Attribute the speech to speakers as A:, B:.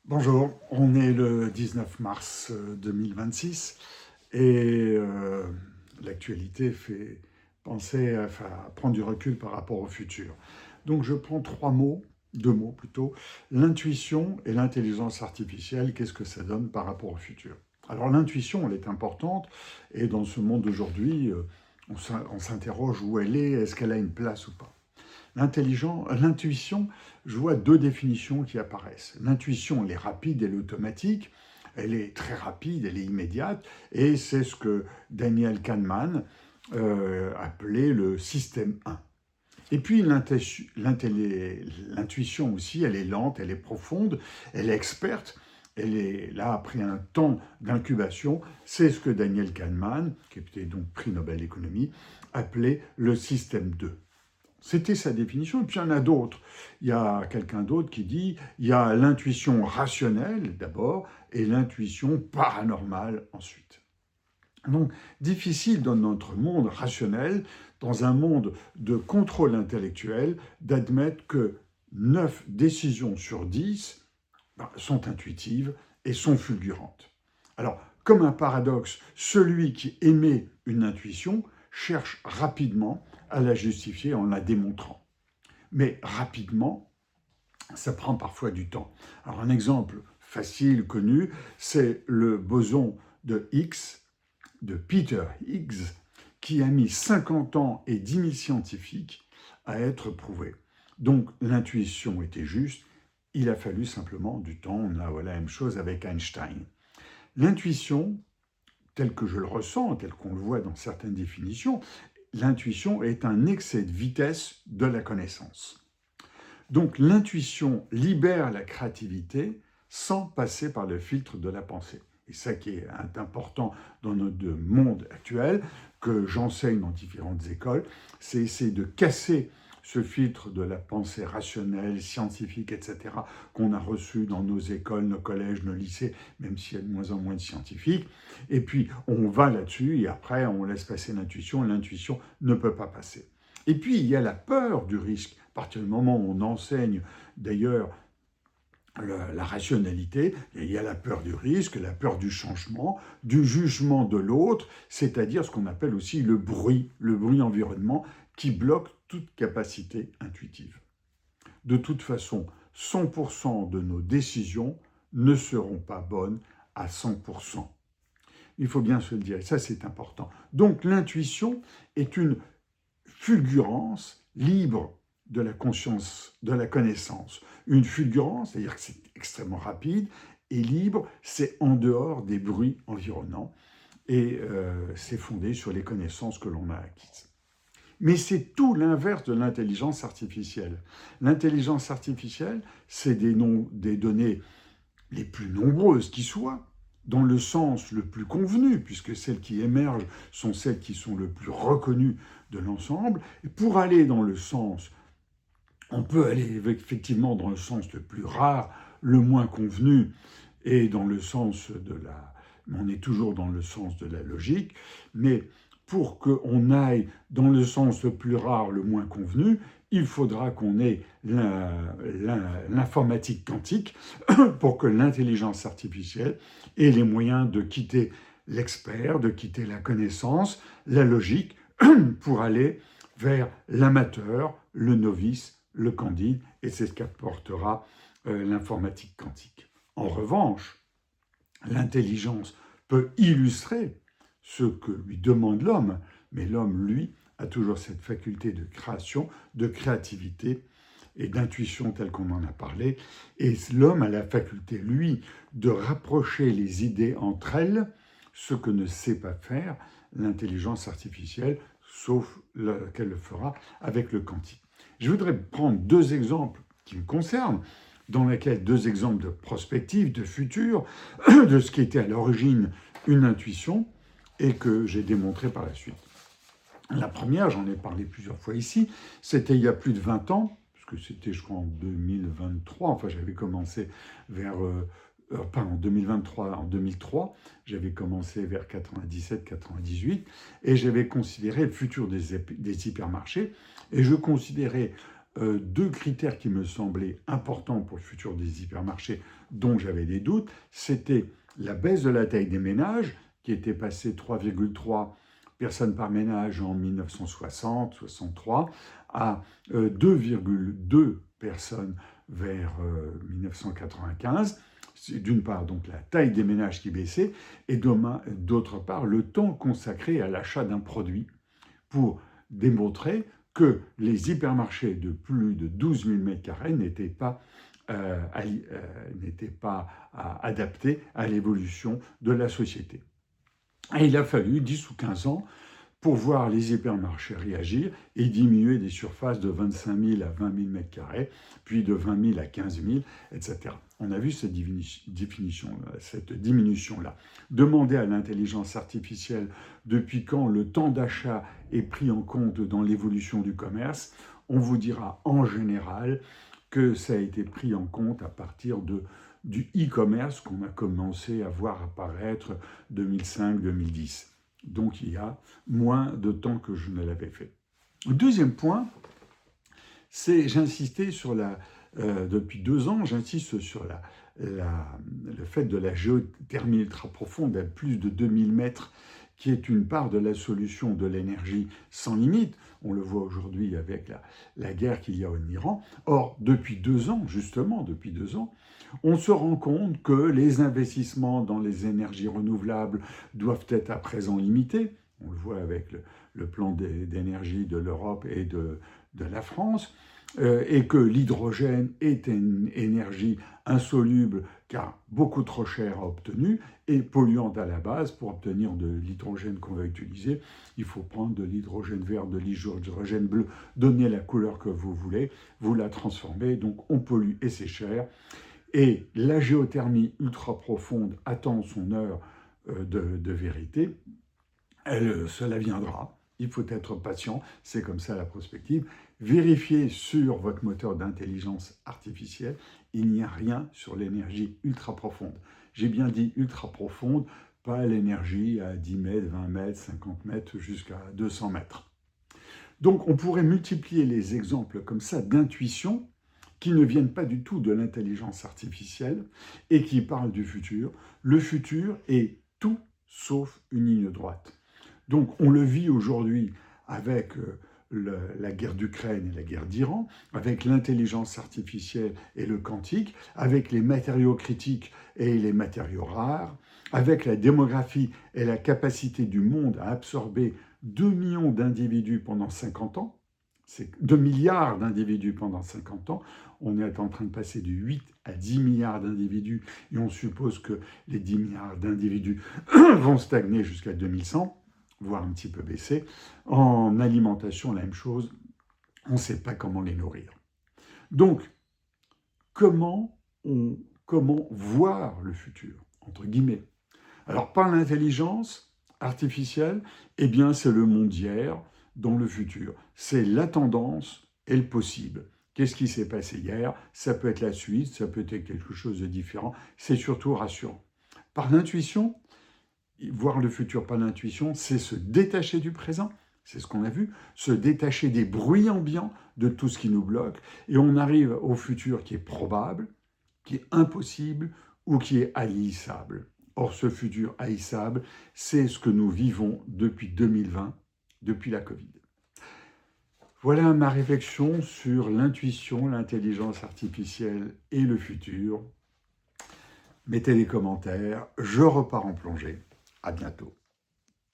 A: Bonjour, on est le 19 mars 2026 et l'actualité fait penser à prendre du recul par rapport au futur. Donc je prends deux mots plutôt, l'intuition et l'intelligence artificielle, qu'est-ce que ça donne par rapport au futur? Alors l'intuition, elle est importante et dans ce monde d'aujourd'hui, on s'interroge où elle est qu'elle a une place ou pas? L'intuition, je vois deux définitions qui apparaissent. L'intuition, elle est rapide, elle est automatique, elle est très rapide, elle est immédiate, et c'est ce que Daniel Kahneman appelait le système 1. Et puis l'intuition aussi, elle est lente, elle est profonde, elle est experte, elle est là après un temps d'incubation. C'est ce que Daniel Kahneman, qui était donc prix Nobel d'économie, appelait le système 2. C'était sa définition, et puis il y en a d'autres. Il y a quelqu'un d'autre qui dit, il y a l'intuition rationnelle d'abord, et l'intuition paranormale ensuite. Donc, difficile dans notre monde rationnel, dans un monde de contrôle intellectuel, d'admettre que 9 décisions sur 10 sont intuitives et sont fulgurantes. Alors, comme un paradoxe, celui qui émet une intuition cherche rapidement à la justifier en la démontrant. Mais rapidement, ça prend parfois du temps. Alors un exemple facile, connu, c'est le boson de Higgs, de Peter Higgs, qui a mis 50 ans et 10 000 scientifiques à être prouvé. Donc l'intuition était juste, il a fallu simplement du temps. On a la même chose avec Einstein. L'intuition, telle que je le ressens, telle qu'on le voit dans certaines définitions, l'intuition est un excès de vitesse de la connaissance. Donc l'intuition libère la créativité sans passer par le filtre de la pensée. Et ça qui est important dans notre monde actuel, que j'enseigne dans différentes écoles, c'est essayer de casser ce filtre de la pensée rationnelle, scientifique, etc., qu'on a reçu dans nos écoles, nos collèges, nos lycées, même s'il y a de moins en moins de scientifiques. Et puis, on va là-dessus, et après, on laisse passer l'intuition, et l'intuition ne peut pas passer. Et puis, il y a la peur du risque. À partir du moment où on enseigne, d'ailleurs, la rationalité, il y a la peur du risque, la peur du changement, du jugement de l'autre, c'est-à-dire ce qu'on appelle aussi le bruit environnement, qui bloque toute capacité intuitive. De toute façon, 100% de nos décisions ne seront pas bonnes à 100%. Il faut bien se le dire, et ça c'est important. Donc l'intuition est une fulgurance libre de la conscience, de la connaissance. Une fulgurance, c'est-à-dire que c'est extrêmement rapide, et libre, c'est en dehors des bruits environnants, et c'est fondé sur les connaissances que l'on a acquises. Mais c'est tout l'inverse de l'intelligence artificielle. L'intelligence artificielle, c'est des données les plus nombreuses qui soient, dans le sens le plus convenu, puisque celles qui émergent sont celles qui sont le plus reconnues de l'ensemble. Et pour aller dans le sens, on peut aller effectivement dans le sens le plus rare, le moins convenu, et dans le sens de la... On est toujours dans le sens de la logique, mais pour qu'on aille dans le sens le plus rare, le moins convenu, il faudra qu'on ait l'informatique quantique pour que l'intelligence artificielle ait les moyens de quitter l'expert, de quitter la connaissance, la logique, pour aller vers l'amateur, le novice, le candide, et c'est ce qu'apportera l'informatique quantique. En revanche, l'intelligence peut illustrer ce que lui demande l'homme, mais l'homme, lui, a toujours cette faculté de création, de créativité et d'intuition telle qu'on en a parlé. Et l'homme a la faculté, lui, de rapprocher les idées entre elles, ce que ne sait pas faire l'intelligence artificielle, sauf qu'elle le fera avec le quantique. Je voudrais prendre deux exemples qui me concernent, dans lesquels deux exemples de prospective, de futur, de ce qui était à l'origine une intuition et que j'ai démontré par la suite. La première, j'en ai parlé plusieurs fois ici, c'était il y a plus de 20 ans, puisque c'était je crois en 2023, enfin j'avais commencé vers... pas en 2023, en 2003, j'avais commencé vers 97-98, et j'avais considéré le futur des hypermarchés, et je considérais deux critères qui me semblaient importants pour le futur des hypermarchés, dont j'avais des doutes. C'était la baisse de la taille des ménages, qui était passée 3,3 personnes par ménage en 1960-63 à 2,2 personnes vers 1995. C'est d'une part donc la taille des ménages qui baissait et d'autre part le temps consacré à l'achat d'un produit pour démontrer que les hypermarchés de plus de 12 000 m² n'étaient pas adaptés à l'évolution de la société. Et il a fallu 10 ou 15 ans pour voir les hypermarchés réagir et diminuer des surfaces de 25 000 à 20 000 m², puis de 20 000 à 15 000, etc. On a vu cette diminution-là. Demandez à l'intelligence artificielle depuis quand le temps d'achat est pris en compte dans l'évolution du commerce. On vous dira en général que ça a été pris en compte à partir du e-commerce qu'on a commencé à voir apparaître 2005-2010. Donc il y a moins de temps que je ne l'avais fait. Le deuxième point, c'est, j'insistais sur depuis 2 ans, j'insiste sur le fait de la géothermie ultra profonde à plus de 2000 mètres, qui est une part de la solution de l'énergie sans limite. On le voit aujourd'hui avec la guerre qu'il y a en Iran. Or, depuis 2 ans, justement, depuis 2 ans, on se rend compte que les investissements dans les énergies renouvelables doivent être à présent limités. On le voit avec le plan d'énergie de l'Europe et de la France, et que l'hydrogène est une énergie insoluble car beaucoup trop chère à obtenir et polluante à la base. Pour obtenir de l'hydrogène qu'on va utiliser, il faut prendre de l'hydrogène vert, de l'hydrogène bleu, donner la couleur que vous voulez, vous la transformez, donc on pollue et c'est cher. Et la géothermie ultra profonde attend son heure de vérité. Cela viendra. Il faut être patient, c'est comme ça la prospective. Vérifiez sur votre moteur d'intelligence artificielle, il n'y a rien sur l'énergie ultra profonde. J'ai bien dit ultra profonde, pas l'énergie à 10 mètres, 20 mètres, 50 mètres, jusqu'à 200 mètres. Donc on pourrait multiplier les exemples comme ça d'intuition qui ne viennent pas du tout de l'intelligence artificielle et qui parlent du futur. Le futur est tout sauf une ligne droite. Donc on le vit aujourd'hui avec la guerre d'Ukraine et la guerre d'Iran, avec l'intelligence artificielle et le quantique, avec les matériaux critiques et les matériaux rares, avec la démographie et la capacité du monde à absorber 2 millions d'individus pendant 50 ans, c'est 2 milliards d'individus pendant 50 ans, on est en train de passer de 8 à 10 milliards d'individus et on suppose que les 10 milliards d'individus vont stagner jusqu'à 2100, voire un petit peu baisser. En alimentation, la même chose, on ne sait pas comment les nourrir. Donc, comment voir le futur, entre guillemets? Alors, par l'intelligence artificielle, eh bien, c'est le monde d'hier dans le futur. C'est la tendance et le possible. Qu'est-ce qui s'est passé hier? Ça peut être la suite, ça peut être quelque chose de différent. C'est surtout rassurant. Par l'intuition, voir le futur par l'intuition, c'est se détacher du présent, c'est ce qu'on a vu, se détacher des bruits ambiants, de tout ce qui nous bloque, et on arrive au futur qui est probable, qui est impossible ou qui est haïssable. Or, ce futur haïssable, c'est ce que nous vivons depuis 2020, depuis la Covid. Voilà ma réflexion sur l'intuition, l'intelligence artificielle et le futur. Mettez les commentaires, je repars en plongée. À bientôt.